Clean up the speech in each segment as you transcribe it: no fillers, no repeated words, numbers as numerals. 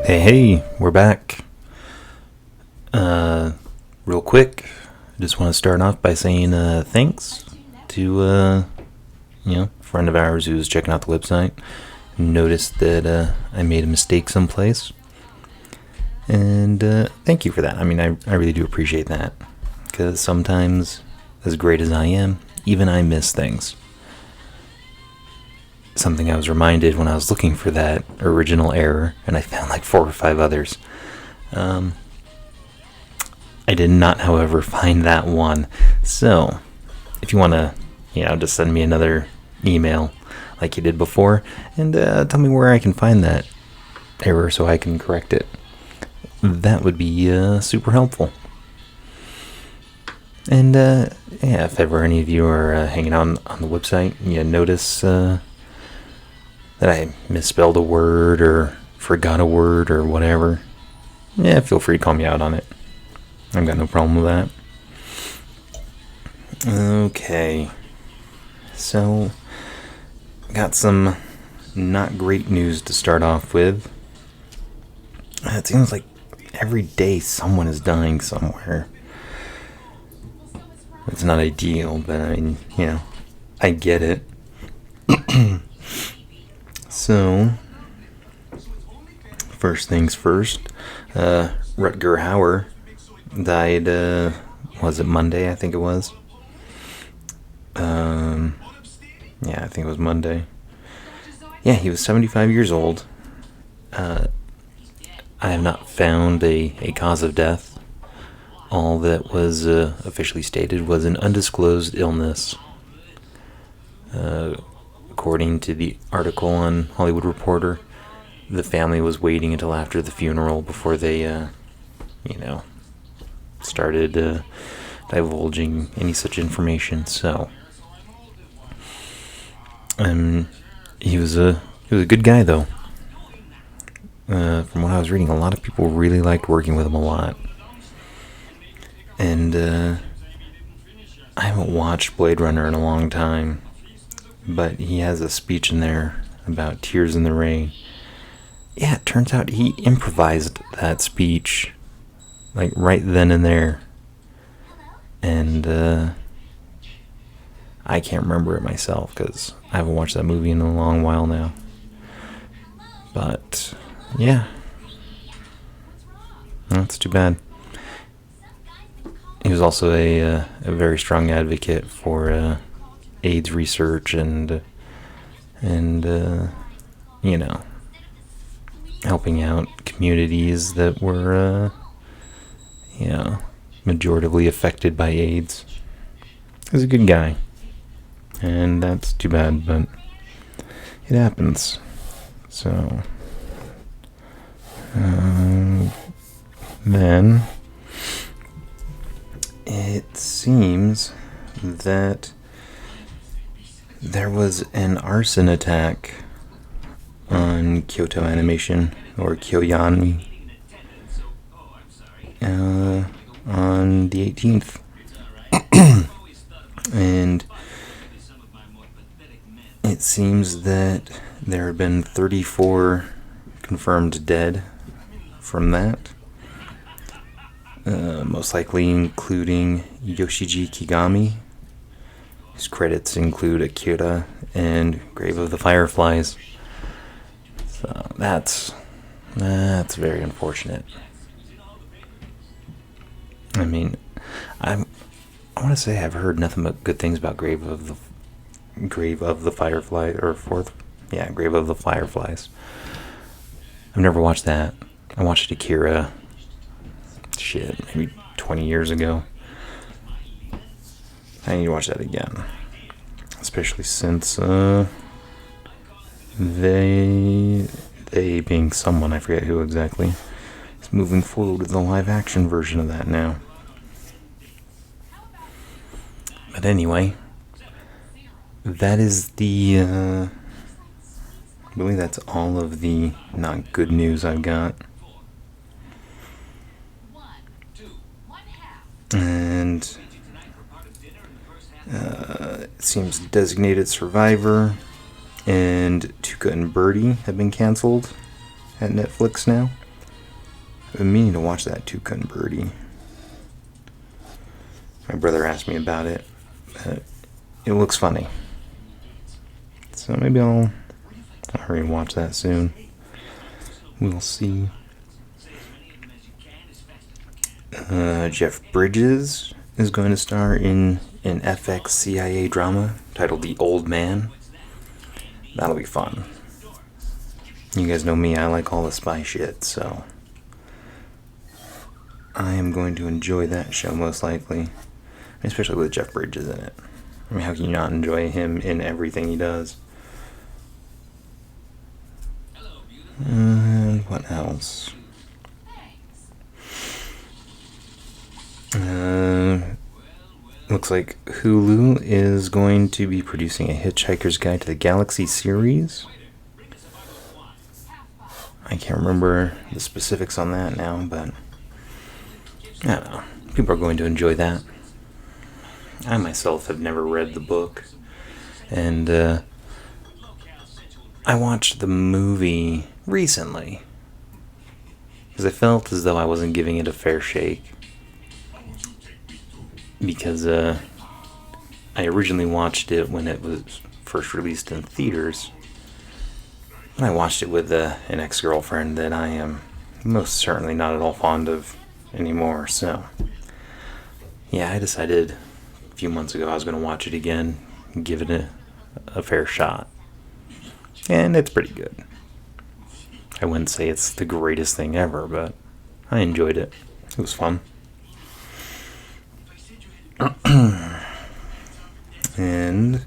Hey, we're back. Real quick, I just want to start off by saying thanks to a friend of ours who was checking out the website. Noticed that I made a mistake someplace, and thank you for that. I mean, I really do appreciate that, because sometimes, as great as I am, even I miss things. Something I was reminded when I was looking for that original error, and I found like 4 or 5 others. I did not, however, find that one. So, if you want to, just send me another email like you did before, and tell me where I can find that error so I can correct it. That would be super helpful. And, if ever any of you are hanging out on the website, you notice that I misspelled a word or forgot a word or whatever, feel free to call me out on it. I've got no problem with that. Okay. So, got some not great news to start off with. It seems like every day someone is dying somewhere. It's not ideal, but I mean, I get it. So, first things first, Rutger Hauer died, was it Monday? I think it was. I think it was Monday. Yeah, he was 75 years old. I have not found a cause of death. All that was officially stated was an undisclosed illness. According to the article on Hollywood Reporter, the family was waiting until after the funeral before they, started divulging any such information. So, he was a good guy, though. From what I was reading, a lot of people really liked working with him a lot. And I haven't watched Blade Runner in a long time, but he has a speech in there about tears in the rain. Yeah, it turns out he improvised that speech, like right then and there. And I can't remember it myself because I haven't watched that movie in a long while now. But yeah, that's too bad. He was also a very strong advocate for AIDS research and helping out communities that were majoritively affected by AIDS. He's a good guy, and that's too bad, but it happens. So then it seems that there was an arson attack on Kyoto Animation, or Kyoyami, on the 18th. And it seems that there have been 34 confirmed dead from that. Most likely including Yoshiji Kigami, whose credits include Akira and Grave of the Fireflies. So that's very unfortunate. I mean, I want to say I've heard nothing but good things about Grave of the Fireflies, or Grave of the Fireflies. I've never watched that. I watched Akira, maybe 20 years ago. I need to watch that again, especially since they being someone, I forget who exactly, is moving forward with the live action version of that now. But anyway, that is I believe that's all of the not good news I've got. And it seems Designated Survivor and Tuca and Birdie have been canceled at Netflix now. I've been meaning to watch that Toucan Birdie. My brother asked me about it. It looks funny. So maybe I'll hurry and watch that soon. We'll see. Jeff Bridges is going to star in an FX CIA drama titled The Old Man. That'll be fun. You guys know me, I like all the spy shit, so I am going to enjoy that show most likely. Especially with Jeff Bridges in it. I mean, how can you not enjoy him in everything he does? And what else? Looks like Hulu is going to be producing a Hitchhiker's Guide to the Galaxy series. I can't remember the specifics on that now, but I don't know. People are going to enjoy that. I myself have never read the book, and I watched the movie recently because I felt as though I wasn't giving it a fair shake. Because I originally watched it when it was first released in theaters. And I watched it with an ex-girlfriend that I am most certainly not at all fond of anymore. So, yeah, I decided a few months ago I was going to watch it again and give it a fair shot. And it's pretty good. I wouldn't say it's the greatest thing ever, but I enjoyed it. It was fun. And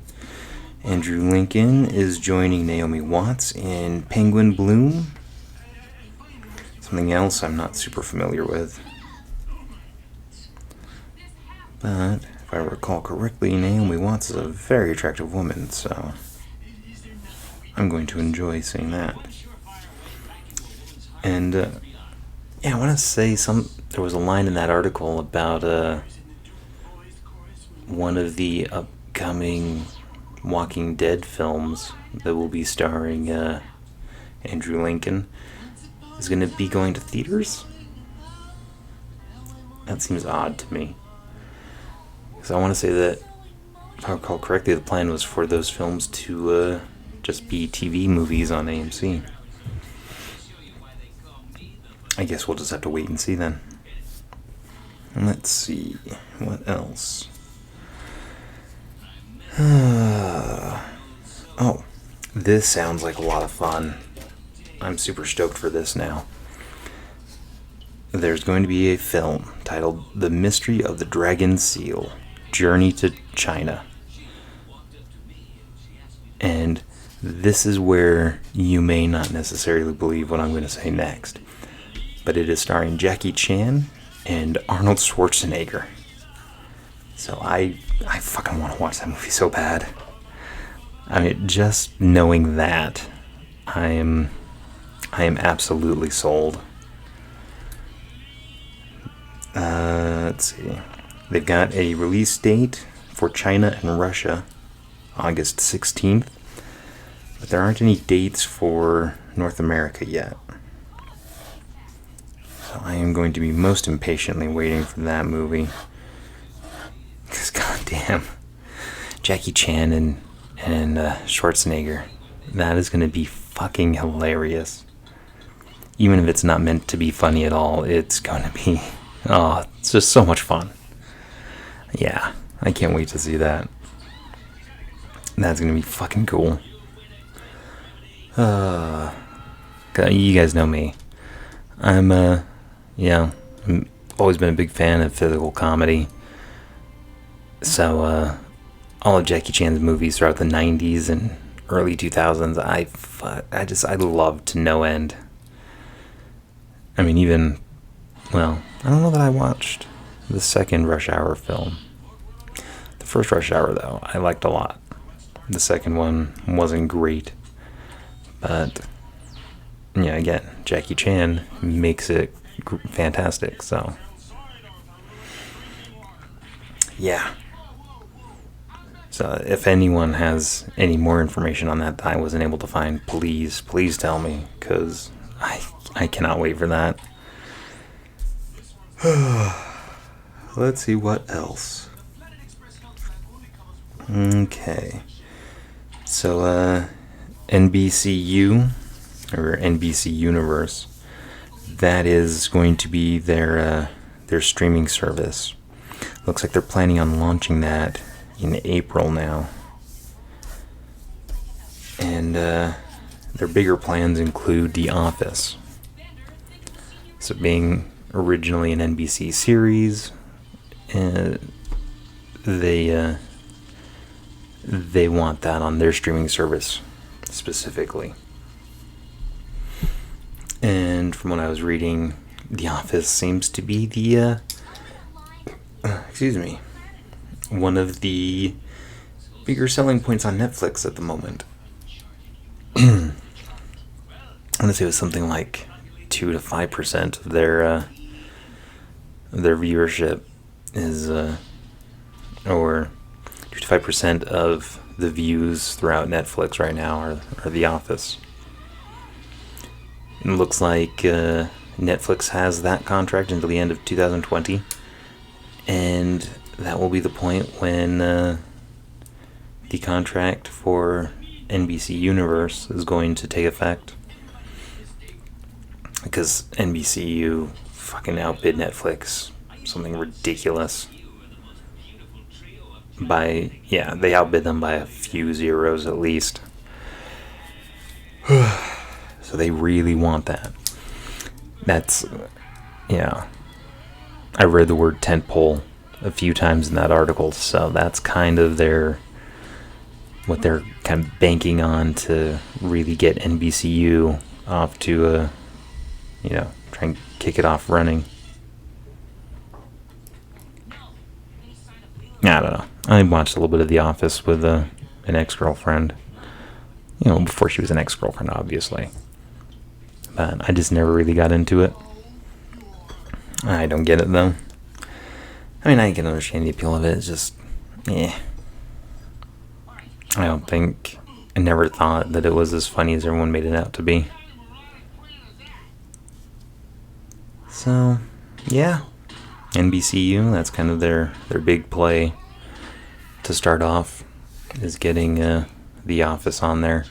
Andrew Lincoln is joining Naomi Watts in Penguin Bloom. Something else I'm not super familiar with. But if I recall correctly, Naomi Watts is a very attractive woman, so I'm going to enjoy seeing that. And yeah, I want to say there was a line in that article about one of the upcoming Walking Dead films that will be starring Andrew Lincoln is going to be going to theaters. That seems odd to me. Because I want to say that, if I recall correctly, the plan was for those films to just be TV movies on AMC. I guess we'll just have to wait and see then. And let's see, what else? Oh, this sounds like a lot of fun. I'm super stoked for this now. There's going to be a film titled The Mystery of the Dragon Seal, Journey to China. And this is where you may not necessarily believe what I'm going to say next. But it is starring Jackie Chan and Arnold Schwarzenegger. So I fucking want to watch that movie so bad. I mean, just knowing that, I am absolutely sold. Let's see. They've got a release date for China and Russia, August 16th. But there aren't any dates for North America yet. So I am going to be most impatiently waiting for that movie. Because goddamn, Jackie Chan and Schwarzenegger, that is going to be fucking hilarious. Even if it's not meant to be funny at all, it's going to be, it's just so much fun. Yeah, I can't wait to see that. That's going to be fucking cool. You guys know me. I'm always been a big fan of physical comedy. So, all of Jackie Chan's movies throughout the 90s and early 2000s, I loved to no end. I mean, I don't know that I watched the second Rush Hour film. The first Rush Hour, though, I liked a lot. The second one wasn't great. But, yeah, again, Jackie Chan makes it fantastic, so. Yeah. So if anyone has any more information on that I wasn't able to find, please tell me, because I cannot wait for that. Let's see what else. Okay. So, NBCU, or NBC Universe, that is going to be their streaming service. Looks like they're planning on launching that in April now. And their bigger plans include The Office. So being originally an NBC series, they want that on their streaming service specifically. And from what I was reading, The Office seems to be the one of the bigger selling points on Netflix at the moment. I want to say it was something like 2 to 5% of their viewership is, or 2 to 5% of the views throughout Netflix right now are The Office. It looks like Netflix has that contract until the end of 2020, and that will be the point when the contract for NBC Universe is going to take effect. Because NBCU fucking outbid Netflix something ridiculous. They outbid them by a few zeros at least. So they really want that. I read the word tentpole a few times in that article, so that's kind of what they're kind of banking on to really get NBCU off to try and kick it off running. I don't know. I watched a little bit of The Office with an ex-girlfriend. Before she was an ex-girlfriend, obviously. But I just never really got into it. I don't get it, though. I mean, I can understand the appeal of it. It's just, I never thought that it was as funny as everyone made it out to be. So, yeah. NBCU, that's kind of their big play to start off, is getting The Office on there.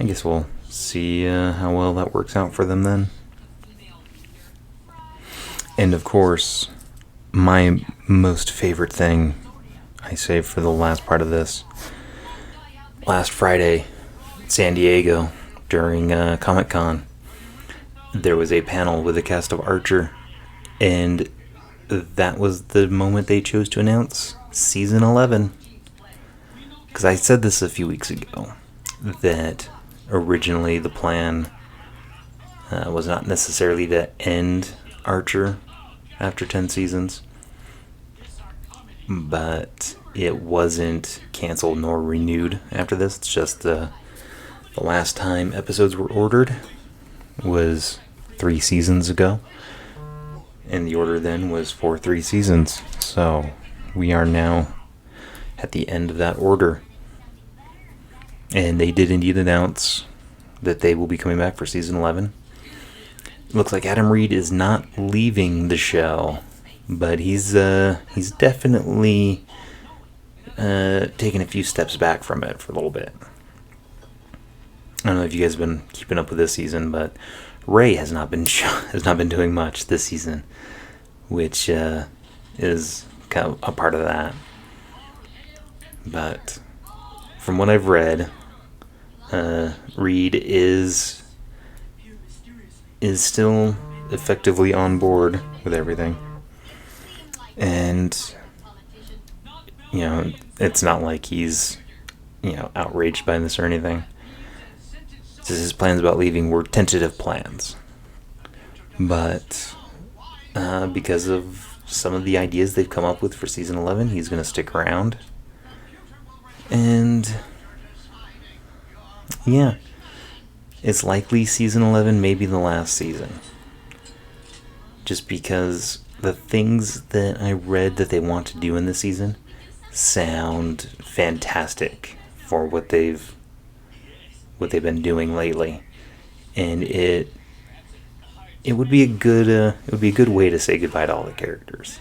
I guess we'll see how well that works out for them then. And of course, my most favorite thing I saved for the last part of this. Last Friday, San Diego, during Comic-Con, there was a panel with a cast of Archer, and that was the moment they chose to announce Season 11. Because I said this a few weeks ago, that originally the plan was not necessarily to end Archer after 10 seasons, but it wasn't canceled nor renewed after this. It's just the last time episodes were ordered was 3 seasons ago, and the order then was for 3 seasons. So we are now at the end of that order, and they did indeed announce that they will be coming back for season 11. It looks like Adam Reed is not leaving the show, but he's definitely taken a few steps back from it for a little bit. I don't know if you guys have been keeping up with this season, but Ray has not been doing much this season, which is kind of a part of that. But from what I've read, Reed is still effectively on board with everything, and it's not like he's outraged by this or anything. Just his plans about leaving were tentative plans, but because of some of the ideas they've come up with for season 11, he's going to stick around. And yeah, it's likely season 11 may be the last season, just because the things that I read that they want to do in this season sound fantastic for what they've been doing lately, and it it would be a good way to say goodbye to all the characters.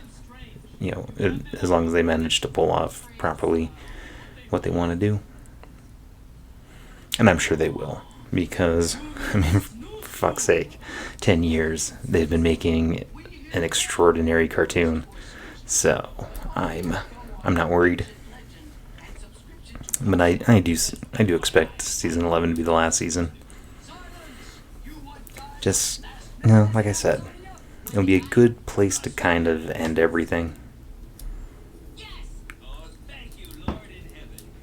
As long as they manage to pull off properly what they want to do. And I'm sure they will, because, I mean, for fuck's sake, 10 years they've been making an extraordinary cartoon. So, I'm not worried. But I do expect season 11 to be the last season. Just, like I said, it'll be a good place to kind of end everything.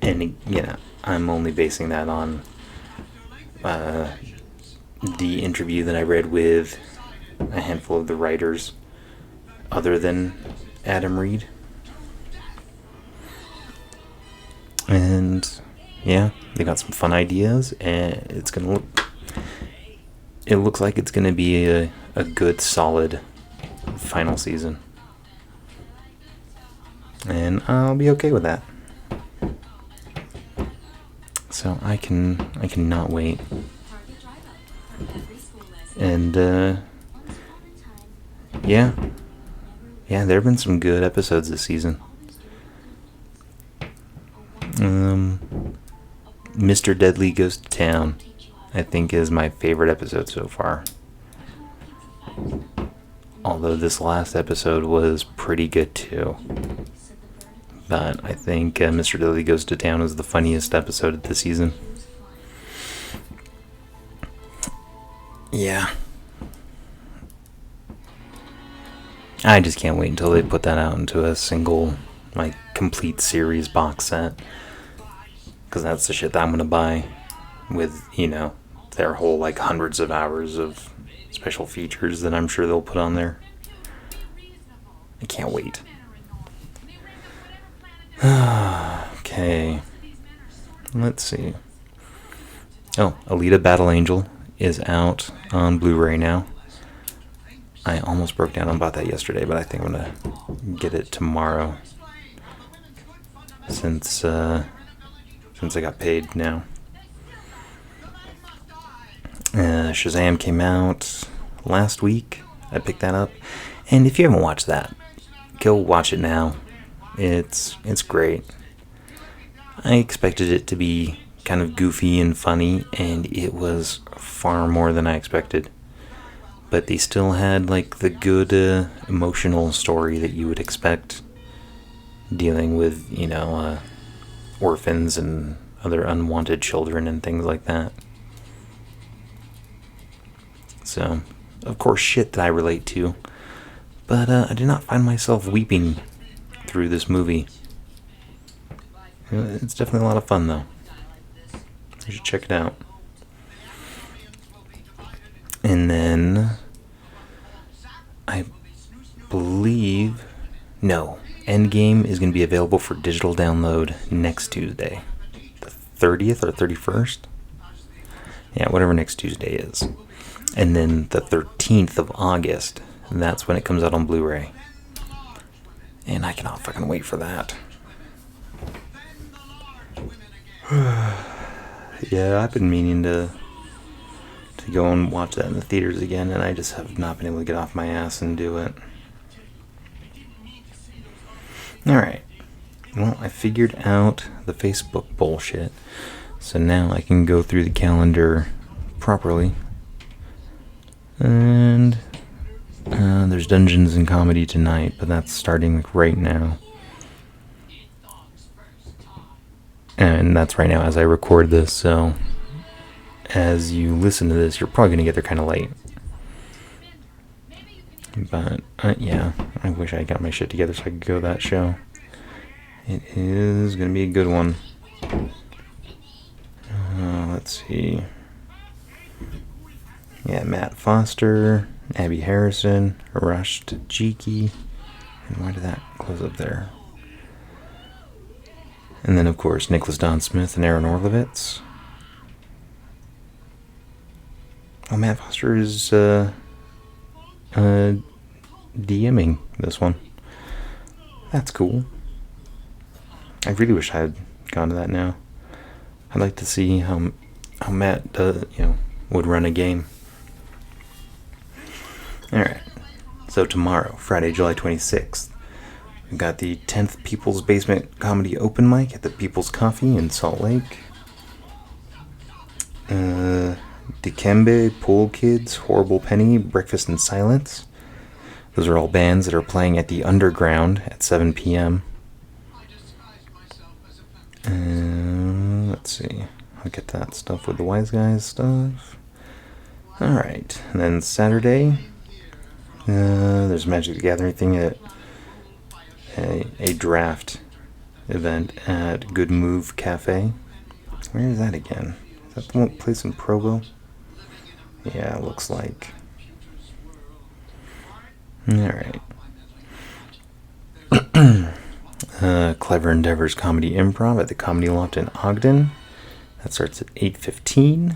And, I'm only basing that on the interview that I read with a handful of the writers other than Adam Reed. And, they got some fun ideas, and it looks like it's going to be a good, solid final season. And I'll be okay with that. So I cannot wait. And there have been some good episodes this season. Mr. Deadly Goes to Town, I think, is my favorite episode so far. Although this last episode was pretty good too. But I think Mr. Deadly Goes to Town is the funniest episode of the season. Yeah. I just can't wait until they put that out into a single, complete series box set. Because that's the shit that I'm going to buy with, their whole, hundreds of hours of special features that I'm sure they'll put on there. I can't wait. Okay. Let's see. Oh, Alita Battle Angel is out on Blu-ray now. I almost broke down and bought that yesterday, but I think I'm going to get it tomorrow. Since I got paid now. Shazam came out last week. I picked that up. And if you haven't watched that, go watch it now. It's great. I expected it to be kind of goofy and funny, and it was far more than I expected. But they still had the good emotional story that you would expect, dealing with orphans and other unwanted children and things like that. So, of course, shit that I relate to. But I did not find myself weeping through this movie. It's definitely a lot of fun, though. You should check it out. And then, I believe, Endgame is going to be available for digital download next Tuesday. The 30th or 31st? Yeah, whatever next Tuesday is. And then the 13th of August, that's when it comes out on Blu-ray. And I cannot fucking wait for that. Yeah, I've been meaning to go and watch that in the theaters again, and I just have not been able to get off my ass and do it. Alright. Well, I figured out the Facebook bullshit, so now I can go through the calendar properly. And there's Dungeons and Comedy tonight, but that's starting right now. And that's right now as I record this, so as you listen to this, you're probably going to get there kind of late. But, I wish I got my shit together so I could go to that show. It is going to be a good one. Let's see. Yeah, Matt Foster, Abby Harrison, Arash Tajiki. And why did that close up there? And then, of course, Nicholas Don Smith and Aaron Orlovitz. Oh, Matt Foster is DMing this one. That's cool. I really wish I had gone to that now. I'd like to see how Matt would run a game. Alright, so tomorrow, Friday, July 26th, we've got the 10th People's Basement Comedy Open Mic at the People's Coffee in Salt Lake. Dikembe, Pool Kids, Horrible Penny, Breakfast in Silence. Those are all bands that are playing at the Underground at 7 p.m. Let's see. I'll get that stuff with the Wise Guys stuff. Alright, and then Saturday, there's a Magic the Gathering thing at a draft event at Good Move Cafe. Where is that again? Is that the one place in Provo? Yeah, it looks like. Alright. Clever Endeavors Comedy Improv at the Comedy Loft in Ogden. That starts at 8:15.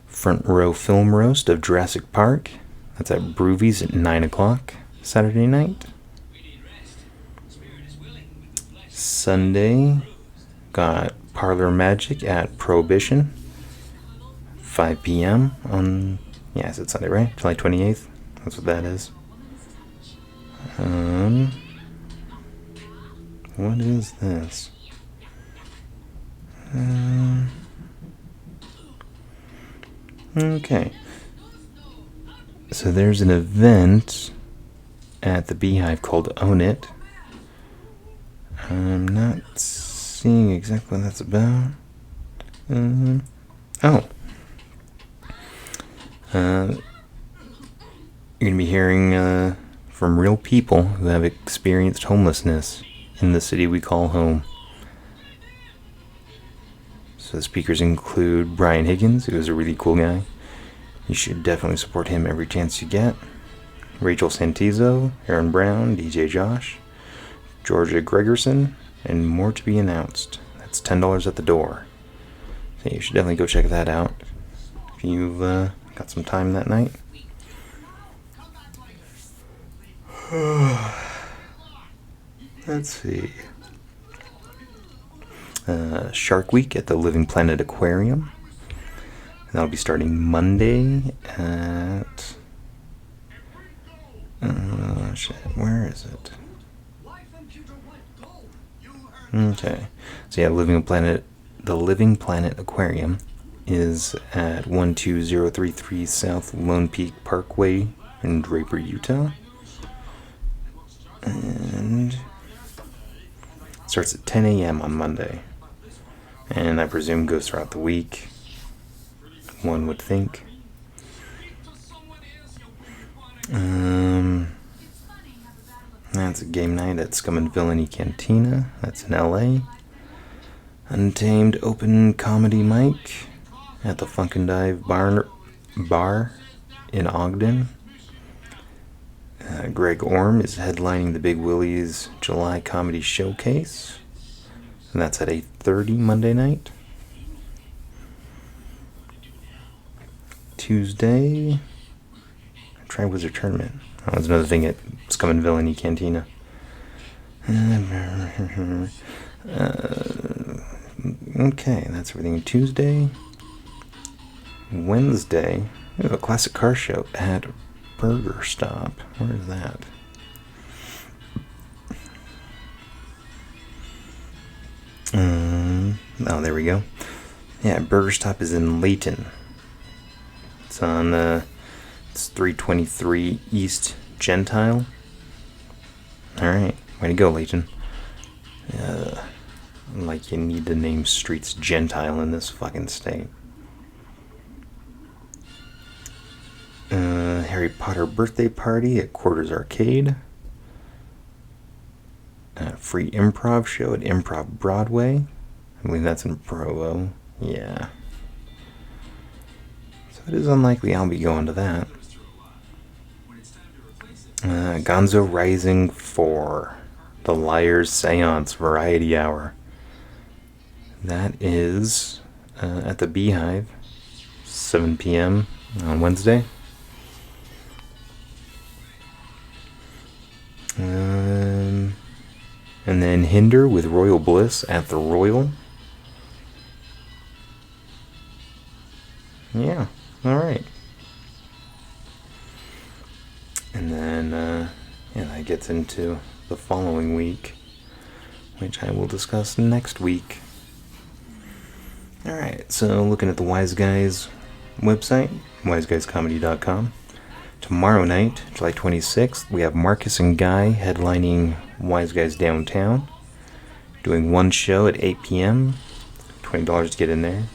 Front Row Film Roast of Jurassic Park. That's at Broovies at 9 o'clock Saturday night. Sunday, got Parlor Magic at Prohibition. 5 p.m. on, yeah, it's Sunday, right? July 28th. That's what that is. What is this? Okay. So there's an event at the Beehive called Own It. I'm not seeing exactly what that's about. You're going to be hearing from real people who have experienced homelessness in the city we call home. So the speakers include Brian Higgins, who is a really cool guy. You should definitely support him every chance you get. Rachel Santizo, Aaron Brown, DJ Josh, Georgia Gregerson, and more to be announced. That's $10 at the door. So you should definitely go check that out if you've got some time that night. Let's see. Shark Week at the Living Planet Aquarium. That'll be starting Monday at... where is it? Okay. So yeah, the Living Planet Aquarium is at 12033 South Lone Peak Parkway in Draper, Utah. And it starts at 10 a.m. on Monday. And I presume goes throughout the week, one would think. That's a game night at Scum and Villainy Cantina. That's in LA. Untamed Open Comedy Mic at the Funk and Dive Bar in Ogden. Greg Orm is headlining the Big Willie's July Comedy Showcase. And that's at 8:30 Monday night. Tuesday, Tri-Wizard Tournament. Oh, that's another thing at Scum and Villainy Cantina. Okay, that's everything. Tuesday. Wednesday, we have a classic car show at Burger Stop. Where is that? Oh, there we go. Yeah, Burger Stop is in Layton. It's on, it's 323 East Gentile. Alright, way to go, Layton. Like you need to name streets Gentile in this fucking state. Harry Potter birthday party at Quarters Arcade. Free improv show at Improv Broadway. I believe that's in Provo. Yeah. So it is unlikely I'll be going to that. Gonzo Rising 4. The Liar's Seance Variety Hour. That is at the Beehive. 7 p.m. on Wednesday. And then Hinder with Royal Bliss at the Royal. Yeah, alright. then that gets into the following week, which I will discuss next week. Alright, so looking at the Wise Guys website, wiseguyscomedy.com. Tomorrow night, July 26th, we have Marcus and Guy headlining Wise Guys Downtown, doing one show at 8 p.m., $20 to get in there.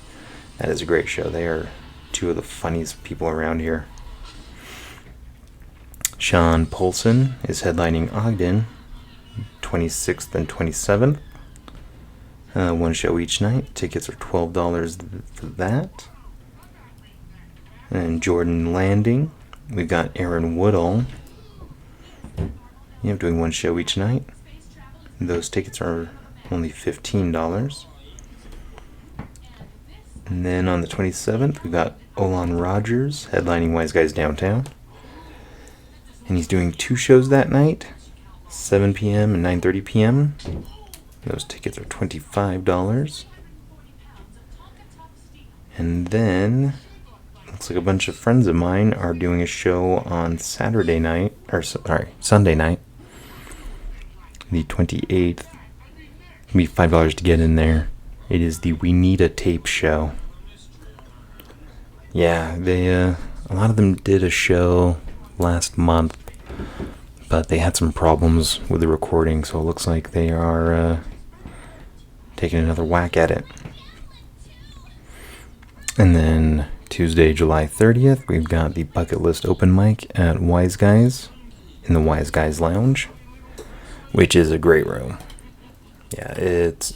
That is a great show. They are two of the funniest people around here. Sean Polson is headlining Ogden, 26th and 27th. One show each night. Tickets are $12 for that. And Jordan Landing. We've got Aaron Woodall. Doing one show each night. Those tickets are only $15. And then on the 27th, we've got Olan Rogers headlining Wise Guys Downtown. And he's doing two shows that night, 7 p.m. and 9:30 p.m. Those tickets are $25. And then, looks like a bunch of friends of mine are doing a show on Sunday night, the 28th. It'll be $5 to get in there. It is the We Need a Tape show. Yeah, they a lot of them did a show last month, but they had some problems with the recording, so it looks like they are taking another whack at it. And then Tuesday, July 30th, we've got the Bucket List open mic at Wise Guys in the Wise Guys Lounge, which is a great room. Yeah, it's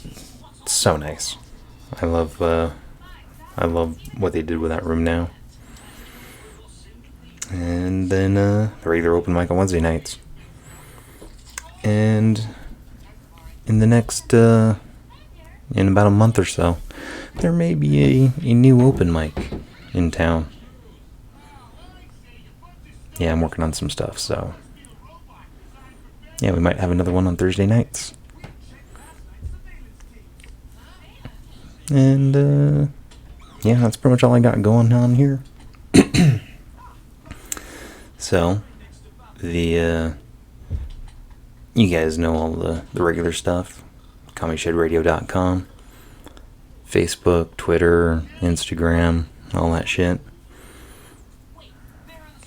so nice. I love what they did with that room now. And then the regular open mic on Wednesday nights. And in the next, in about a month or so, there may be a new open mic in town. Yeah, I'm working on some stuff, so yeah, we might have another one on Thursday nights. And yeah, that's pretty much all I got going on here. So, you guys know all the regular stuff. ComedyShedRadio.com, Facebook, Twitter, Instagram, all that shit.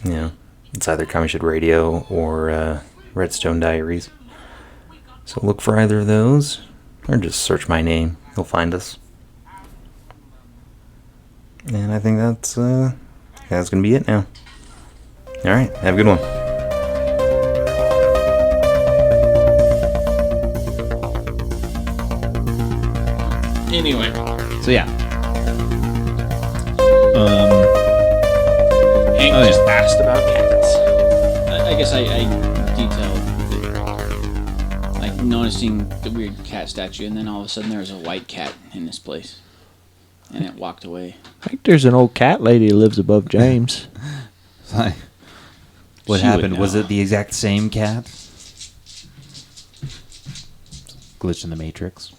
Yeah, it's either Comedy Shed Radio or Redstone Diaries. So look for either of those, or just search my name. You'll find us. And I think that's gonna be it now. All right, have a good one. Anyway, so yeah. Hank just asked about cats. I guess I detailed like noticing the weird cat statue, and then all of a sudden there was a white cat in this place, and it walked away. I think there's an old cat lady who lives above James. What She happened? would Was know. it the exact same cat? Glitch in the Matrix.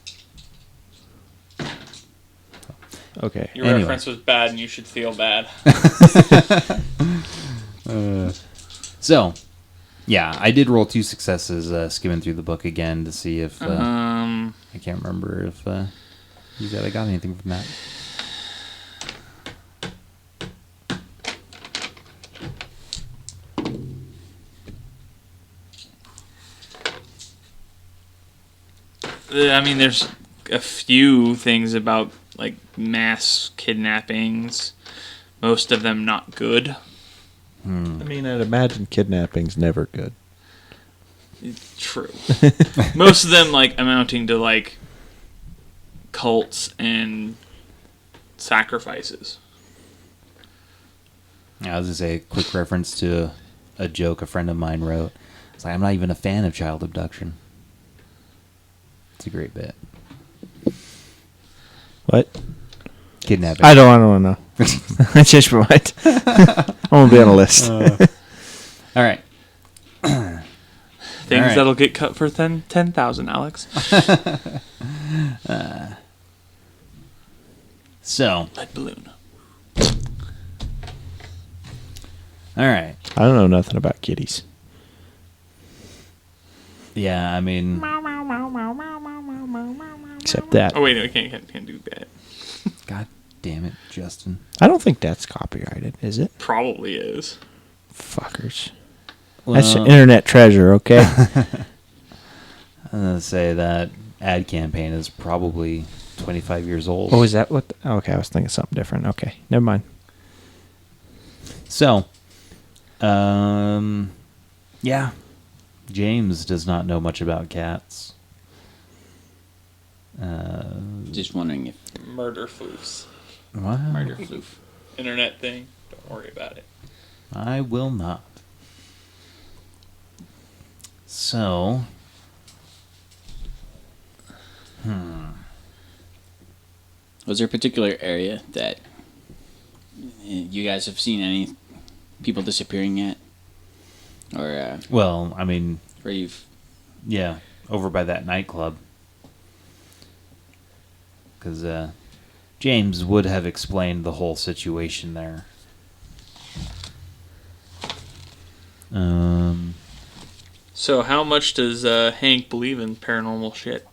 Okay. Your Anyway. reference was bad, and you should feel bad. So, yeah, I did roll 2 successes skimming through the book again to see if... I can't remember if you said I got anything from that. I mean, there's a few things about like mass kidnappings. Most of them not good. I mean, I'd imagine kidnapping's never good. True. Most of them like amounting to like cults and sacrifices. I was going to say a quick reference to a joke a friend of mine wrote. It's like, I'm not even a fan of child abduction. It's a great bit. What? Kidnapping. I don't want to know. I changed my mind. I want to be on a list. All right. Things Alright. that'll get cut for 10,000, Alex. So, Lead balloon. all right. I don't know nothing about kitties. Yeah, I mean, Except that. Oh wait, no, can't do that. God damn it, Justin. I don't think that's copyrighted, is it? Probably is. Fuckers. Well, That's an internet treasure, okay? I'm gonna say that ad campaign is probably 25 years old. Oh, is that what? Okay, I was thinking something different. Okay, never mind. So, yeah, James does not know much about cats. Just wondering if Murder floofs. Wow. murder floof. Internet thing. Don't worry about it. I will not. So, Was there a particular area that you guys have seen any people disappearing yet? Or well, I mean, where you've... yeah, over by that nightclub. Because James would have explained the whole situation there. So how much does Hank believe in paranormal shit?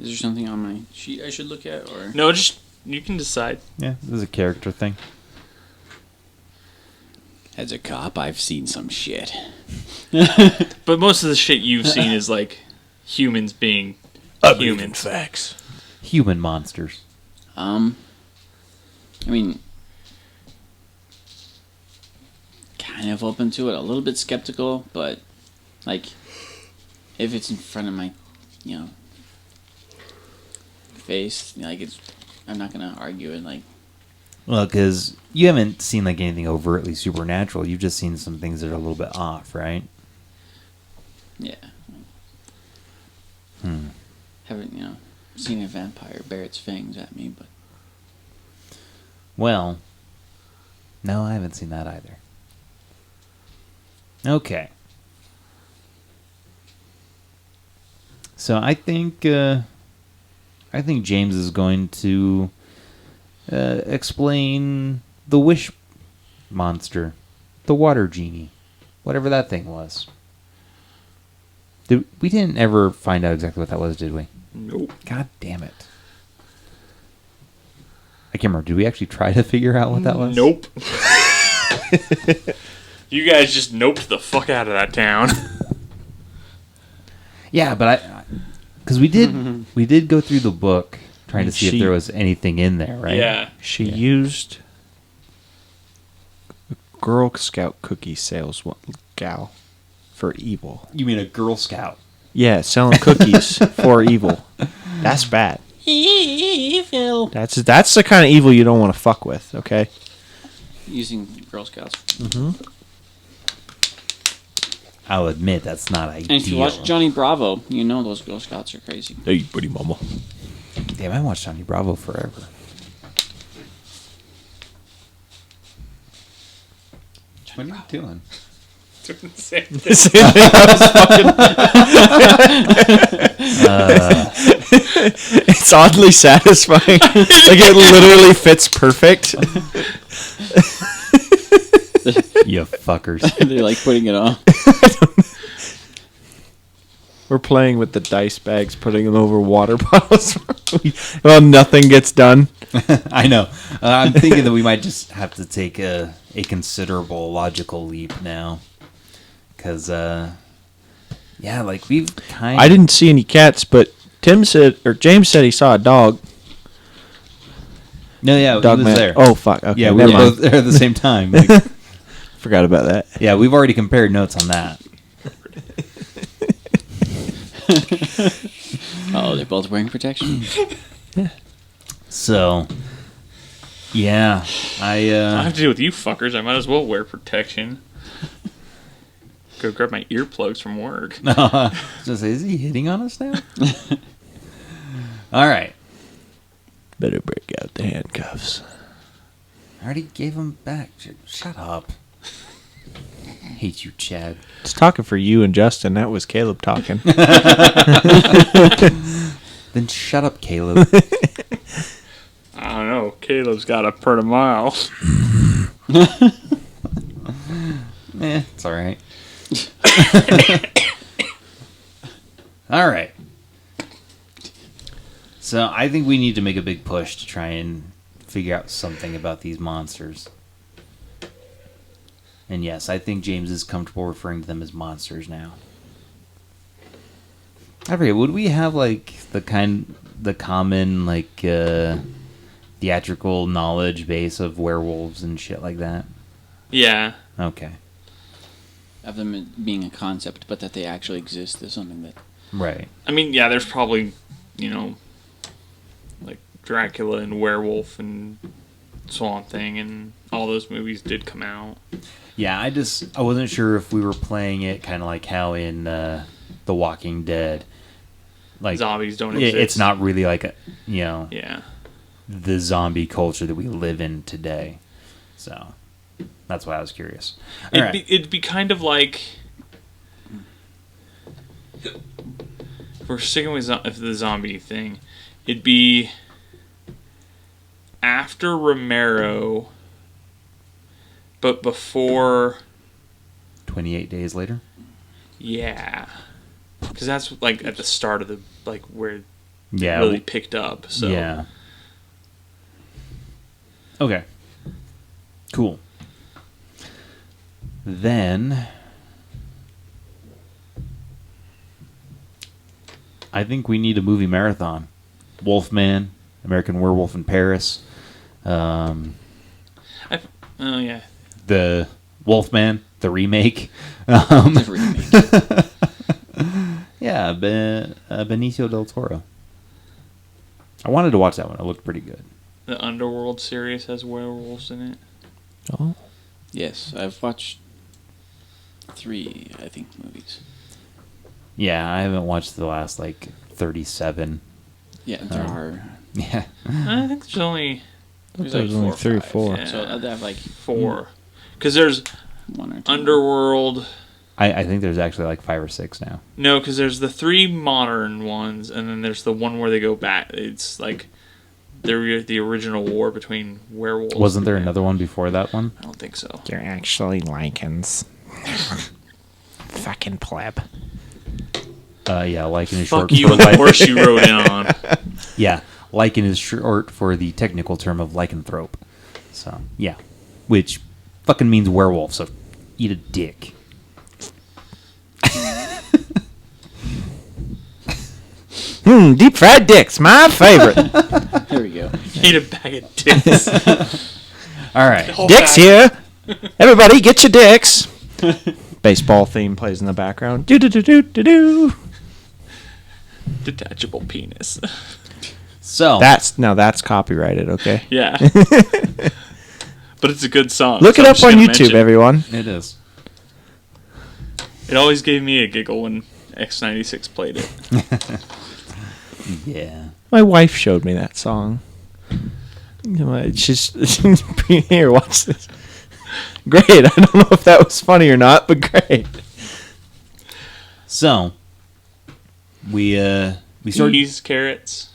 Is there something on my sheet I should look at? Or No, just you can decide. Yeah, this is a character thing. as a cop, I've seen some shit. But most of the shit you've seen is like humans being humans. Facts. Human monsters. I mean, kind of open to it, a little bit skeptical, but like, if it's in front of my, face, like I'm not gonna argue it. Like, Well, because you haven't seen like anything overtly supernatural. You've just seen some things that are a little bit off, right? yeah, haven't seen a vampire bear its fangs at me, but Well, no, I haven't seen that either. Okay. So I think James is going to explain the wish monster, the water genie, whatever that thing was. We didn't ever find out exactly what that was, did we? Nope. God damn it. I can't remember. Did we actually try to figure out what that was? Nope. You guys just noped the fuck out of that town. Yeah, but because we did go through the book trying to see if there was anything in there, right? Yeah. She used a Girl Scout cookie sales gal for evil. You mean a Girl Scout? Yeah, selling cookies for evil. That's bad. evil. That's the kind of evil you don't want to fuck with, okay? Using Girl Scouts. I'll admit that's not ideal. And if you watch Johnny Bravo, you know those Girl Scouts are crazy. Hey, buddy mama. Damn, I watched Johnny Bravo forever. What are you doing? Doing the same thing. It's oddly satisfying. Like it literally fits perfect. You fuckers. They're like putting it on. We're playing with the dice bags, putting them over water bottles. Well, nothing gets done. I know. I'm thinking that we might just have to take a considerable logical leap now. Because, yeah, like we've kind of... I didn't see any cats, but James said he saw a dog. No, yeah, Dog he was man. there. Oh, fuck. Okay, Yeah, we were never mind. both there at the same time. Like, Forgot about that. yeah, we've already compared notes on that. Oh, they're both wearing protection. So, yeah, I have to deal with you fuckers. I might as well wear protection. Go grab my earplugs from work. So say, is he hitting on us now? All right. Better break out the handcuffs. I already gave him back. Shut up. Hate you, Chad. It's talking for you and Justin. That was Kaleb talking. Then shut up, Kaleb. I don't know. Caleb's got a pretty mile. It's all right. All right. So I think we need to make a big push to try and figure out something about these monsters. And yes, I think James is comfortable referring to them as monsters now. I forget, would we have like the common like theatrical knowledge base of werewolves and shit like that? Yeah. Okay. Of them being a concept, but that they actually exist is something that... Right. I mean, yeah, there's probably, like Dracula and Werewolf and Swamp Thing and all those movies did come out. Yeah, I wasn't sure if we were playing it kind of like how in The Walking Dead, like Zombies don't exist. It's not really like a Yeah. the zombie culture that we live in today. So that's why I was curious. It'd be kind of like, if we're sticking with the zombie thing, it'd be after Romero, but before 28 days later. Yeah, because that's like at the start of the where it Yeah. really picked up. So Yeah. Okay. Cool. Then I think we need a movie marathon. Wolfman, American Werewolf in Paris. Oh yeah, The Wolfman, the remake. The remake. Yeah, Benicio del Toro. I wanted to watch that one. It looked pretty good. the Underworld series has werewolves in it. Oh. Yes, I've watched 3, I think, movies. Yeah, I haven't watched the last 37. Yeah, there are. Yeah. I think there's only There's There's only 3 or 4. Yeah. So they have 4. Because there's 1 or 2. Underworld. I think there's actually 5 or 6 now. No, because there's the 3 modern ones, and then there's the one where they go back. It's like the original war between werewolves. Wasn't there and- another one before that one? I don't think so. They're actually lichens. Fucking pleb. Yeah, lichen is short Fuck you for and the horse you rode in on. Yeah, lichen is short for the technical term of lycanthrope. So, yeah. Which fucking means werewolf, so eat a dick. Deep fried dicks, my favorite. There we go. Eat a bag of dicks. All right. Whole Dicks bag. here. Everybody get your dicks. Baseball theme plays in the background. Do do do do do do. Detachable penis. So, That's copyrighted, okay? Yeah. But it's a good song. Look so it I'm up just on gonna YouTube, mention. everyone. it is. It always gave me a giggle when X96 played it. Yeah. My wife showed me that song. She's here. Watch this. Great. I don't know if that was funny or not, but great. So, we started... Peas, carrots,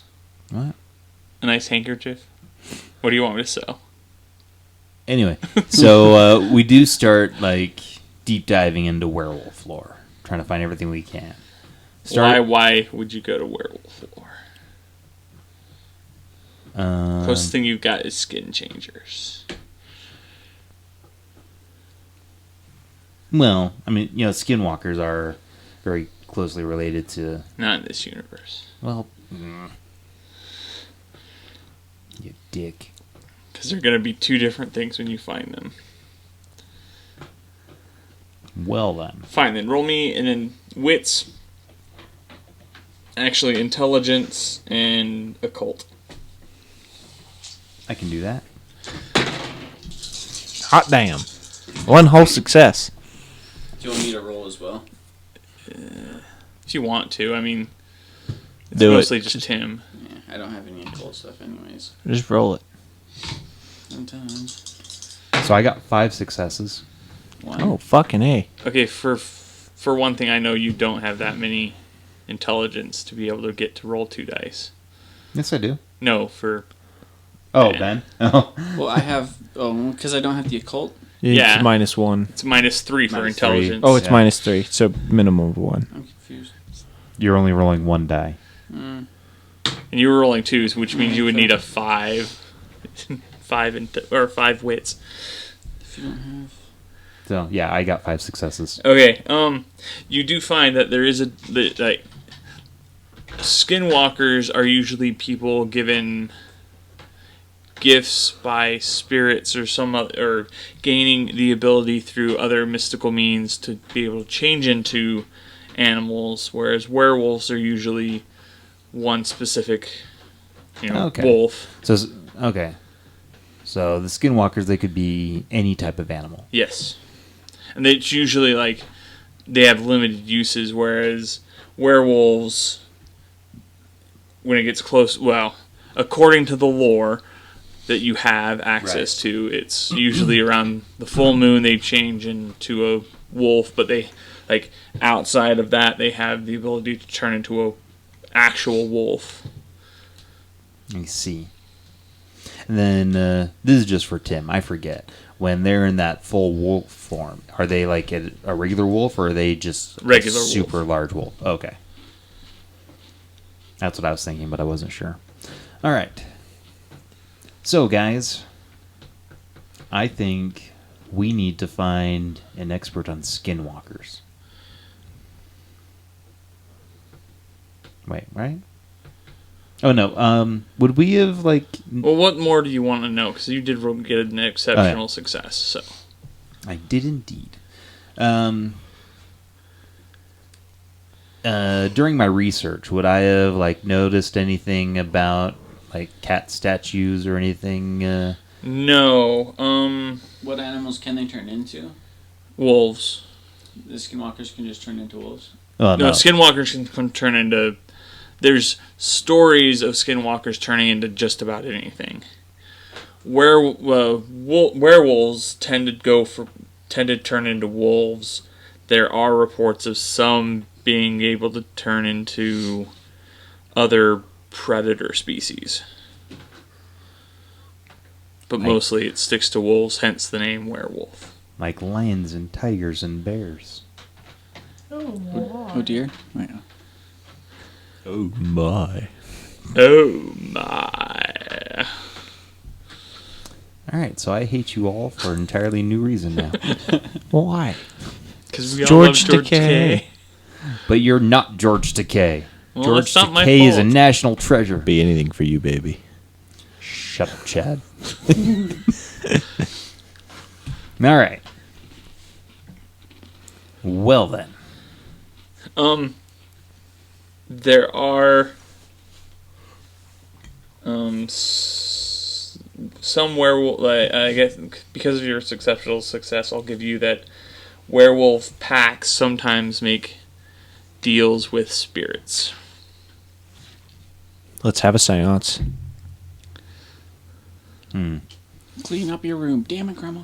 What? a nice handkerchief. What do you want me to sell? Anyway, so we do start deep diving into werewolf lore, trying to find everything we can. Why would you go to werewolf lore? Closest thing you've got is skin changers. Well, I mean, skinwalkers are very closely related to... Not in this universe. Well, you dick. Because they're going to be 2 different things when you find them. Well then. Fine, then roll me, and then wits. Actually, intelligence and occult. I can do that. Hot damn. One whole success. Do you want me to roll as well? If you want to, I mean, it's Do it. mostly just Tim. Yeah, I don't have any occult stuff anyways. Just roll it. Sometimes. So I got 5 successes. 1. Oh, fucking A. Okay, for one thing, I know you don't have that many intelligence to be able to get to roll 2 dice. Yes, I do. No, for... Oh, Ben. Ben? Oh. Well, I have... Oh, because I don't have the occult? Yeah. It's -1. It's -3 for -3. intelligence. Oh, it's Yeah. -3. So minimum of 1. I'm confused. You're only rolling one die. And you were rolling 2s, which means you would need a 5. 5 wits. If you don't have... So, yeah, I got 5 successes. Okay, you do find that there is skinwalkers are usually people given gifts by spirits or gaining the ability through other mystical means to be able to change into animals, whereas werewolves are usually one specific, wolf. So, okay. So the skinwalkers, they could be any type of animal. Yes. And it's usually they have limited uses, whereas werewolves, when it gets close, according to the lore that you have access to, it's usually around the full moon they change into a wolf, but they, outside of that, they have the ability to turn into a actual wolf. I see. And then, this is just for Tim, I forget. When they're in that full wolf form, are they like a regular wolf, or are they just regular a super wolf. large wolf? Okay. That's what I was thinking, but I wasn't sure. All right. So, guys, I think we need to find an expert on skinwalkers. Wait, right? Oh, no. Would we have, Well, what more do you want to know? Because you did get an exceptional success, so... I did indeed. During my research, would I have, noticed anything about, cat statues or anything? No. What animals can they turn into? Wolves. The skinwalkers can just turn into wolves? Oh, No, skinwalkers can turn into... There's stories of skinwalkers turning into just about anything. Werewolves tend to turn into wolves. There are reports of some being able to turn into other predator species. But mostly it sticks to wolves, hence the name werewolf. Like lions and tigers and bears. Oh dear. Right. Oh my. Oh my. Alright, so I hate you all for an entirely new reason now. Why? Because we all George love George Takei. Takei. But you're not George Takei. Well, George that's not my Takei is a fault. national treasure. Be anything for you, baby. Shut up, Chad. Alright. Well then. There are some werewolf. I guess because of your exceptional success, I'll give you that werewolf packs sometimes make deals with spirits. Let's have a seance. Clean up your room. Damn it, Grandma.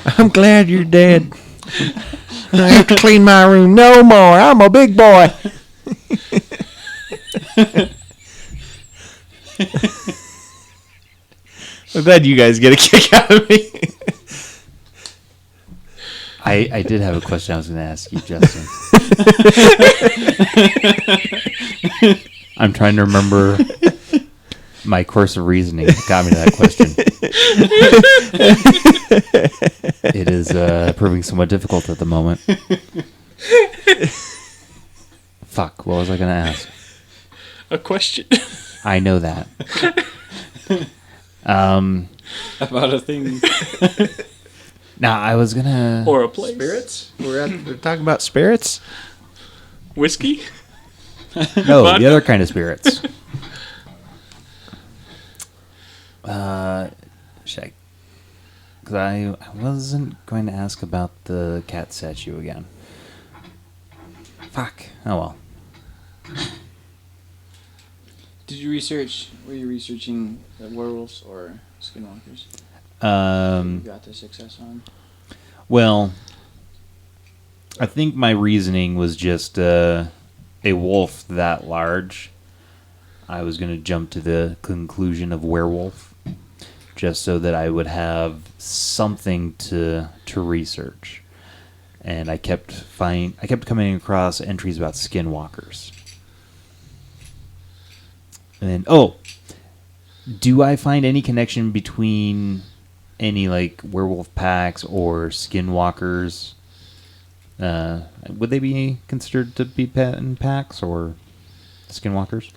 I'm glad you're dead. I have to clean my room no more. I'm a big boy. I'm glad you guys get a kick out of me. I did have a question I was going to ask you, Justin. I'm trying to remember my course of reasoning that got me to that question. It is proving somewhat difficult at the moment. Fuck, what was I going to ask? A question. I know that. About a thing. Nah, I was going to... Or a place. Spirits? We're talking about spirits? Whiskey? No, the other kind of spirits. Shag. Because I wasn't going to ask about the cat statue again. Fuck. Oh well. Did you research? Were you researching the werewolves or skinwalkers? You got the success on. Well, I think my reasoning was just a wolf that large. I was going to jump to the conclusion of werewolf, just so that I would have something to research. and I kept coming across entries about skinwalkers. And then, do I find any connection between any like werewolf packs or skinwalkers? Would they be considered to be in packs or skinwalkers?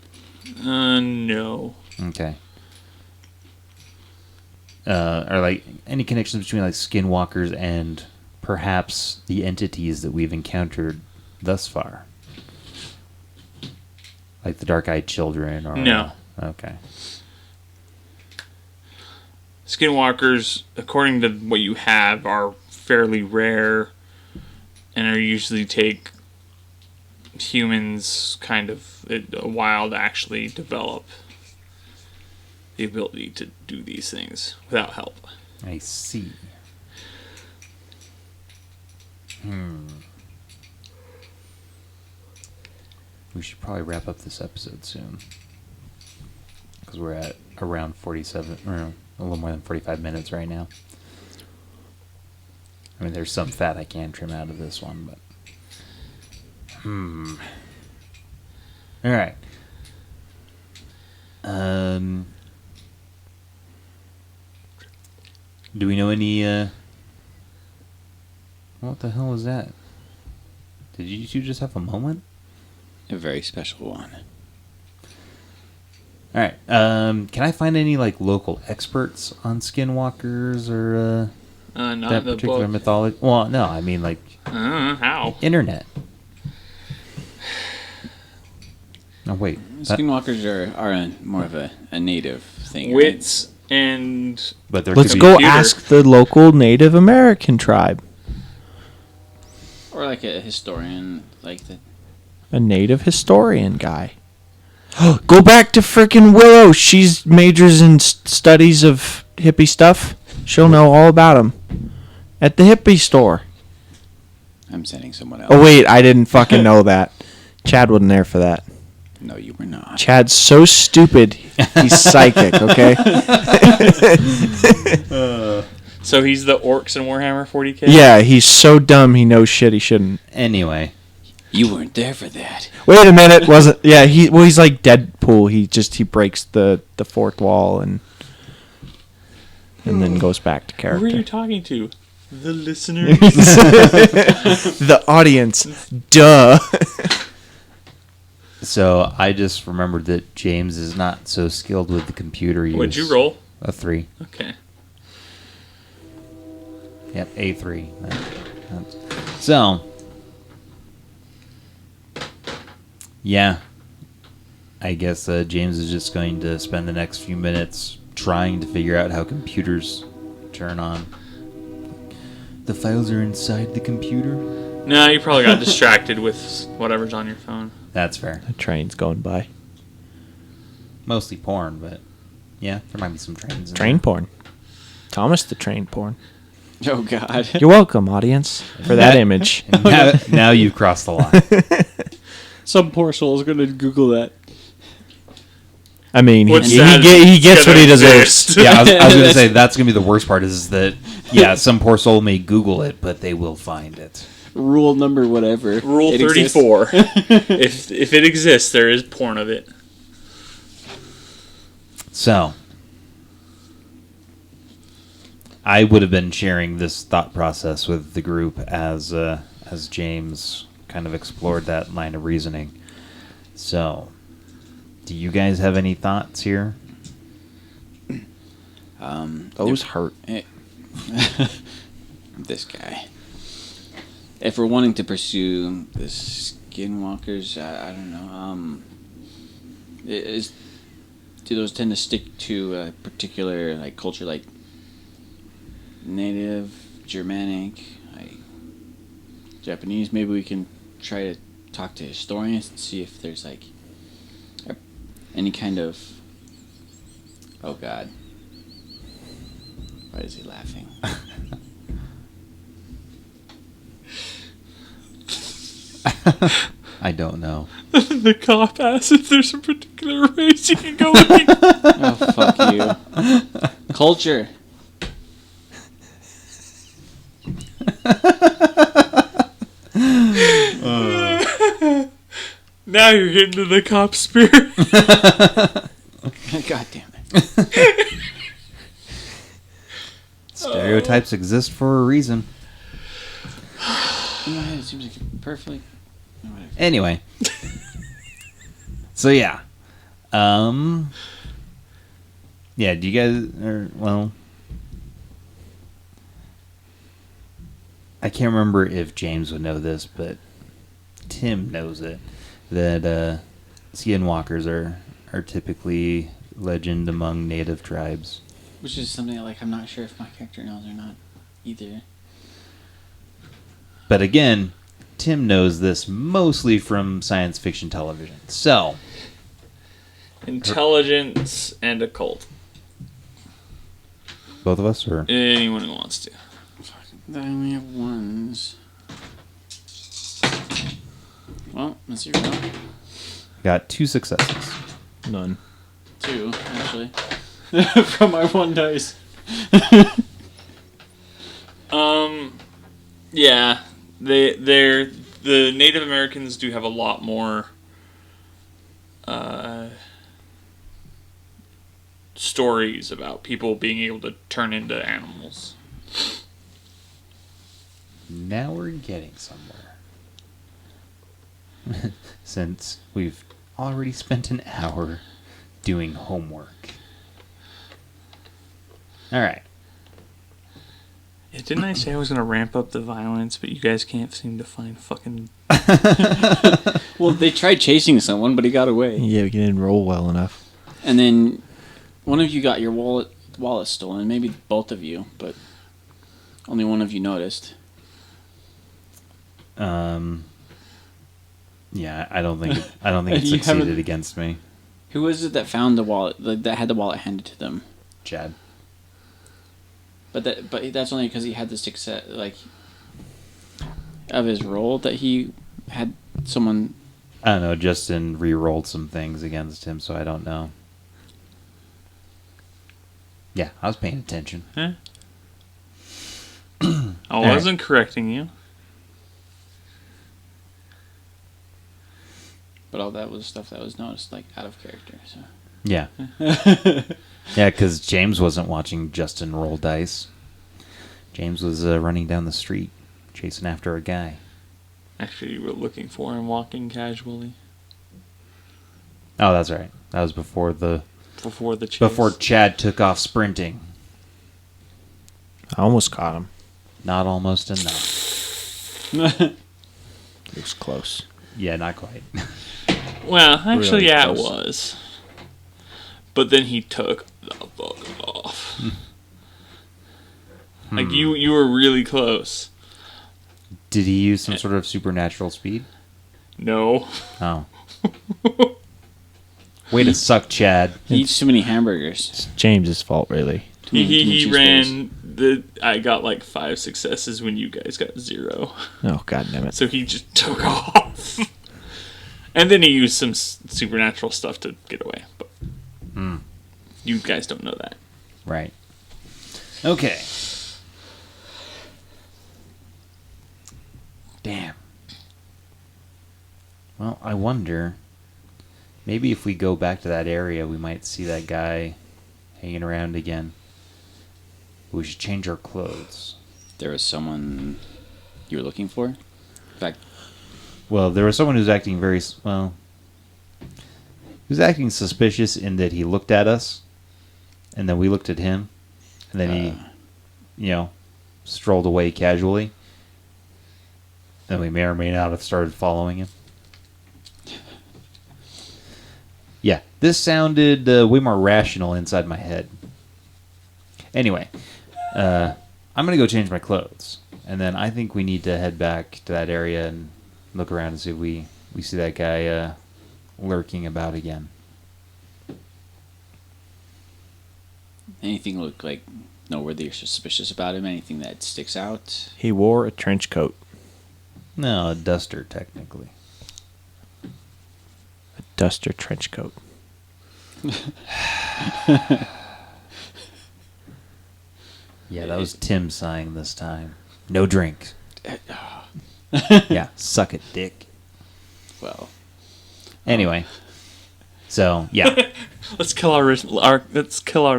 No. Okay. Are like any connections between like skinwalkers and perhaps the entities that we've encountered thus far? Like the dark-eyed children or No. Okay. Skinwalkers, according to what you have, are fairly rare and are usually take humans kind of a while to actually develop the ability to do these things without help. I see. We should probably wrap up this episode soon. Because we're at around 47, or a little more than 45 minutes right now. I mean, there's some fat I can trim out of this one, but... Alright. Do we know any, What the hell was that? Did you two just have a moment? A very special one. Alright, can I find any, like, local experts on skinwalkers or, Not that in the particular book. mythology? Well, no, I mean, like, How? internet. Oh, wait. Skinwalkers are more of a native thing. Wits and... But there Let's could go Computer. ask the local Native American tribe. Or like a historian, like the... A native historian guy. Go back to frickin' Willow. She's majors in studies of hippie stuff. She'll know all about them. At the hippie store. I'm sending someone else. Oh, wait. I didn't fucking know that. Chad wasn't there for that. No, you were not. Chad's so stupid. He's psychic, okay? So he's the orcs in Warhammer 40k? Yeah, he's so dumb he knows shit he shouldn't. Anyway. You weren't there for that. Wait a minute, wasn't... Yeah, he's like Deadpool. He breaks the fourth wall and then goes back to Who are you character. talking to? The listeners? The audience. Duh. So, I just remembered that James is not so skilled with the computer use. What'd you roll? A 3. Okay. Yep, A3. So, yeah. I guess James is just going to spend the next few minutes trying to figure out how computers turn on. The files are inside the computer? No, you probably got distracted with whatever's on your phone. That's fair. The train's going by. Mostly porn, but yeah, there might be some trains in Train there. porn. Thomas the train porn. Oh, God. You're welcome, audience, for that image. And now you've crossed the line. Some poor soul is going to Google that. I mean, What's he sad gets is what he gonna deserves. exist. Yeah, I was going to say, that's going to be the worst part is that, yeah, some poor soul may Google it, but they will find it. Rule number whatever. Rule It exists. 34. if it exists, there is porn of it. So, I would have been sharing this thought process with the group as James kind of explored that line of reasoning. So, do you guys have any thoughts here? Those hurt. This guy. If we're wanting to pursue the skinwalkers, I don't know. Do those tend to stick to a particular like culture, like Native, Germanic, like Japanese? Maybe we can try to talk to historians and see if there's like any kind of. Oh God! Why is he laughing? I don't know. The cop asks if there's a particular race you can go looking. Oh, fuck you. Culture. Now you're getting to the cop spirit. God damn it. Stereotypes exist for a reason. In my head, it seems like perfectly. No, whatever. Anyway. So, yeah. Yeah, do you guys... well... I can't remember if James would know this, but Tim knows it. That skinwalkers are typically legend among native tribes. Which is something like I'm not sure if my character knows or not either. But again, Tim knows this mostly from science fiction television. So, Intelligence and occult. both of us, or Anyone who wants to. I only have ones. Well, let's see. Go. got 2 successes. None. 2, actually. From my 1 dice. Yeah, the Native Americans do have a lot more stories about people being able to turn into animals. Now we're getting somewhere. Since we've already spent an hour doing homework. Alright. Yeah, didn't I say I was going to ramp up the violence, but you guys can't seem to find fucking... Well, they tried chasing someone, but he got away. Yeah, we didn't roll well enough. And then one of you got your wallet stolen. Maybe both of you, but only one of you noticed. Yeah, I don't think it You succeeded haven't- against me, Who was it that found the wallet? That had the wallet handed to them? Chad. But that's only because he had the success, like, of his roll that he had someone. I don't know, Justin re-rolled some things against him, so I don't know. Yeah, I was paying attention. I right. wasn't correcting you. But all that was stuff that was noticed, like, out of character. So. Yeah. Yeah, because James wasn't watching Justin roll dice. James was running down the street, chasing after a guy. Actually, you were looking for him walking casually Oh, that's right. That was before before the chase. before Chad took off sprinting. I almost caught him. Not almost enough. It was close. Yeah, not quite. Well, actually, Really yeah, close. it was. But then he took the fuck off. Like, you were really close. Did he use some sort of supernatural speed? No. Oh. Way to suck, Chad. He eats too many hamburgers. It's James's fault, really. He ran... I got like 5 successes when you guys got 0. Oh, god damn it. So he just took off. And then he used some supernatural stuff to get away. But you guys don't know that. Right. Okay. Damn. Well, I wonder... Maybe if we go back to that area, we might see that guy hanging around again. We should change our clothes. There was someone you were looking for? In fact, Well, there was someone who's acting very... Well... He was acting suspicious in that he looked at us, and then we looked at him, and then he, strolled away casually. And we may or may not have started following him. Yeah, this sounded way more rational inside my head. Anyway, I'm going to go change my clothes. And then I think we need to head back to that area and look around and see if we see that guy lurking about again. anything look like noteworthy or suspicious about him? Anything that sticks out? He wore a trench coat. No, a duster, technically. A duster trench coat. Yeah, that was Tim sighing this time. No drink. Yeah, suck it, dick. Well, Anyway, so yeah. Let's kill our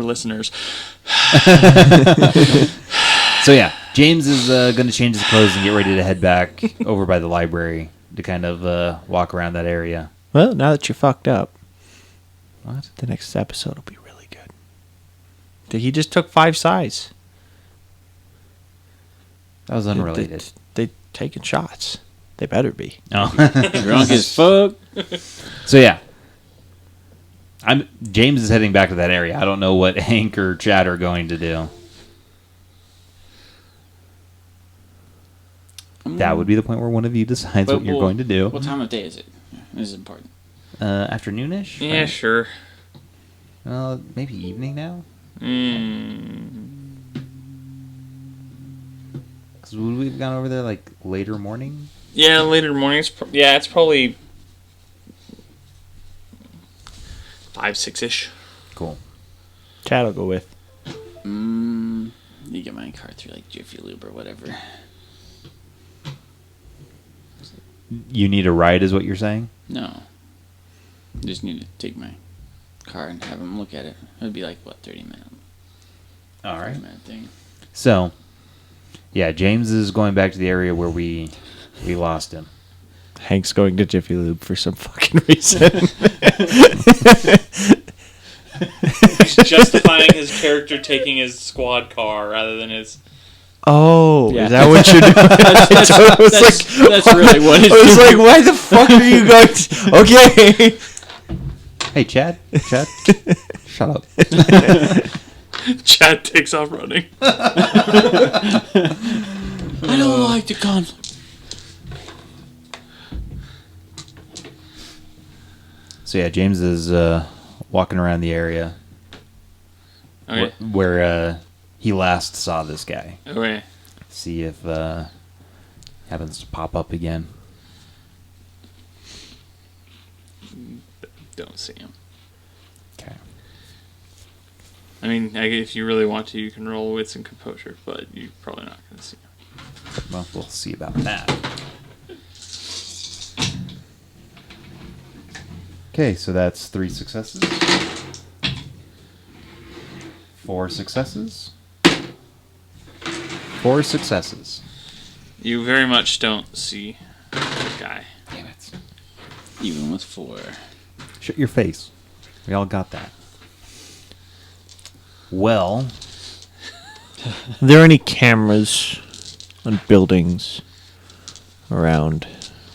listeners. So yeah, James is going to change his clothes and get ready to head back over by the library to kind of walk around that area. Well, now that you fucked up, What? the next episode will be really good. He just took 5 sides. That was unrelated. They taking shots. They better be. Oh. Drunk as fuck. So yeah, James is heading back to that area. I don't know what Hank or Chad are going to do. That would be the point where one of you decides what you're going to do. What time of day is it? This is important. Afternoonish? Yeah, right? sure. Well, maybe evening now? Because would we have gone over there like later morning? Yeah, later mornings. Yeah, it's probably 5, 6-ish. Cool. Chad will go with. You get my car through like Jiffy Lube or whatever. You need a ride is what you're saying? No. Just need to take my car and have him look at it. It would be like, what, 30-minute? All right. 30-minute thing. So, yeah, James is going back to the area where we lost him. Hank's going to Jiffy Lube for some fucking reason. Justifying his character taking his squad car rather than his... Oh, Yeah. is that what you're doing? So it was That's really what it I was is. like, why the fuck are you going? Okay. Hey, Chad. Chad. Shut up. Chad takes off running. I don't like the conflict. So yeah, James is walking around the area Okay. where he last saw this guy. Okay. See if happens to pop up again. Don't see him. Okay. I mean, if you really want to, you can roll wits and composure, but you're probably not going to see him. Well, we'll see about that. Okay, so that's 3 successes. 4 successes. 4 successes. You very much don't see the guy. Damn it. Even with 4. Shut your face. We all got that. Well, Are there any cameras on buildings around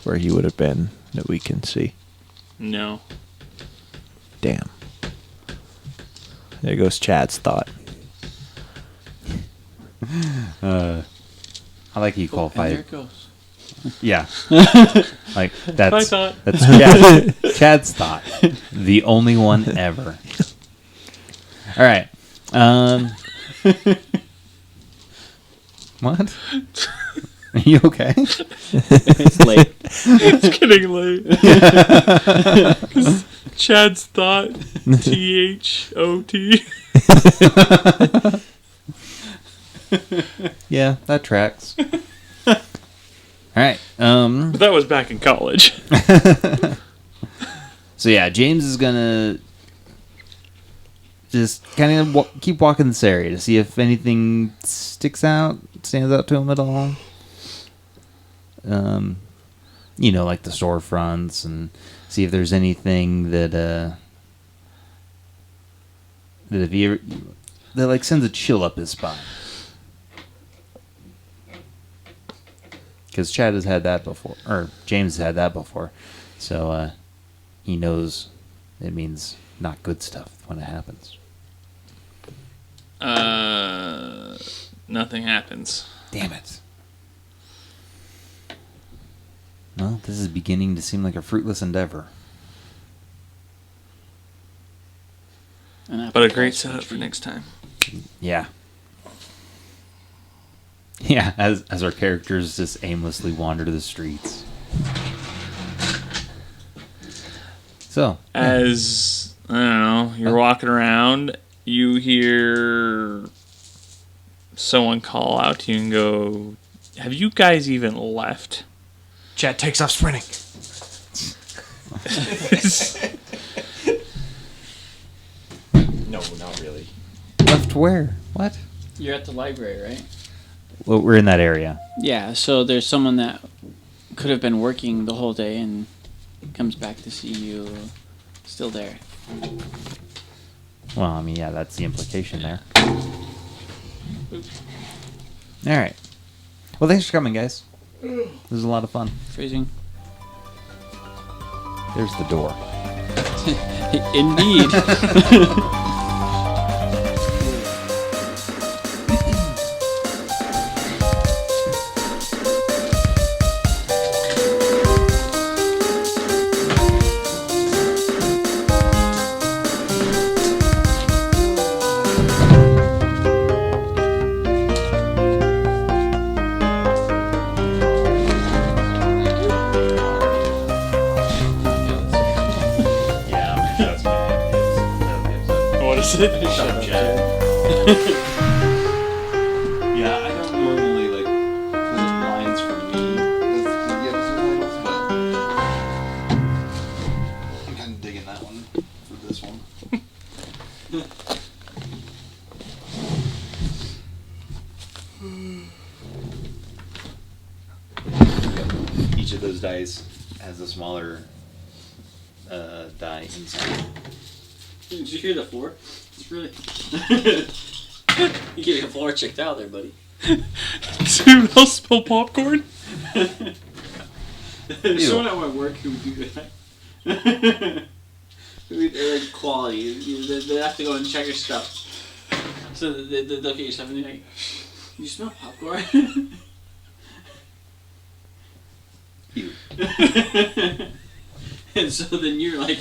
where he would have been that we can see? No. Damn. There goes Chad's thought. I like how you qualify And there it. it goes. Yeah. Like, My that's thought. Chad's thought. The only one ever. All right. What? Are you okay? It's late. It's getting late. 'Cause Chad's thought. THOT. Yeah, that tracks. All right. But that was back in college. So yeah, James is gonna just kind of keep walking this area to see if anything stands out to him at all. You know, like the storefronts, and see if there's anything that if he ever that like sends a chill up his spine. Because Chad has had that before, or James has had that before, so he knows it means not good stuff when it happens. Nothing happens. Damn it. Well, this is beginning to seem like a fruitless endeavor. But a great setup for next time. Yeah. Yeah, as our characters just aimlessly wander the streets. So, As, I don't know, you're walking around, you hear someone call out to you and go, "Have you guys even left?" Chad takes off sprinting. No, not really. Left where? What? You're at the library, right? Well, we're in that area. Yeah, so there's someone that could have been working the whole day and comes back to see you still there. Well, I mean, yeah, that's the implication there. All right. Well, thanks for coming, guys. This was a lot of fun. Phrasing. There's the door. Indeed. What is it? Yeah, I don't normally like put lines from me as the episode titles, but I'm kind of digging that one for this one. Each of those dice has a smaller die inside. Did you hear the floor? It's really. You getting a floor checked out there, buddy. Does anyone else spill popcorn? There's someone at my work who would do that. They're like quality. They have to go and check your stuff. So they'll get your stuff and they're like, you smell popcorn? Ew. And so then you're like,